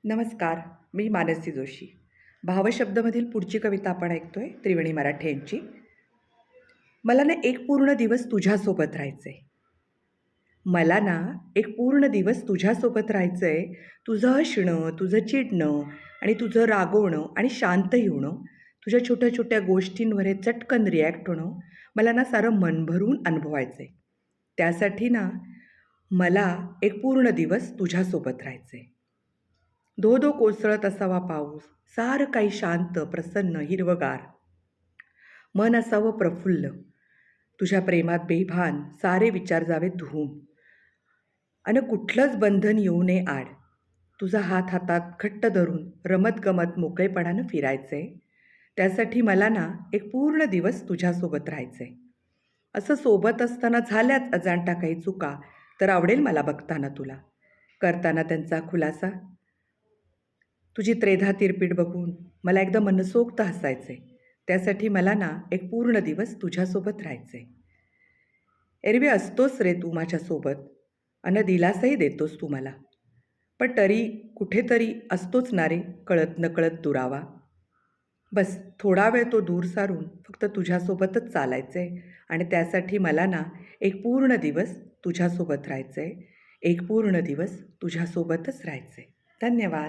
नमस्कार. मी मानसी जोशी. भावशब्दमधील पुढची कविता आपण ऐकतोय त्रिवेणी मराठे यांची. मला ना एक पूर्ण दिवस तुझ्यासोबत राहायचंय. मला ना एक पूर्ण दिवस तुझ्यासोबत राहायचंय. तुझं हसणं, तुझं चिडणं आणि तुझं रागवणं आणि शांतही होणं, तुझ्या छोट्या-छोट्या गोष्टींवर हे चटकन रिॲक्ट होणं, मला ना सारं मन भरून अनुभवायचंय. त्यासाठी ना मला एक पूर्ण दिवस तुझ्यासोबत राहायचंय. धो-धो कोसळत असावा पाऊस, सारं काही शांत, प्रसन्न, हिरवंगार. मन असावं प्रफुल्ल, तुझ्या प्रेमात बेभान, सारे विचार जावेत धुवून. अन कुठलंच बंधन येऊ नये आड. तुझा हात हातात घट्ट धरून रमत-गमत मोकळेपणानं फिरायचंय. त्यासाठी मला ना एक पूर्ण दिवस तुझ्यासोबत राहायचंय. असं सोबत असताना झाल्याच अजाणता काही चुका, तर आवडेल मला बघताना तुला. करताना त्यांचा खुलासा. तुझी त्रेधा तिरपीट बघून मला एकदम मनसोक्त हसायचंय. त्यासाठी मला ना एक पूर्ण दिवस तुझ्यासोबत राहायचंय. एरवी असतोस रे तू माझ्यासोबत अन दिलासाही देतोस तू मला. पण तरी कुठेतरी असतोच ना रे कळत नकळत दुरावा. बस थोडा वेळ तो दूर सारून फक्त तुझ्यासोबतच चालायचंय आणि त्यासाठी मला ना एक पूर्ण दिवस तुझ्यासोबत राहायचंय. एक पूर्ण दिवस तुझ्यासोबतच राहायचंय. धन्यवाद.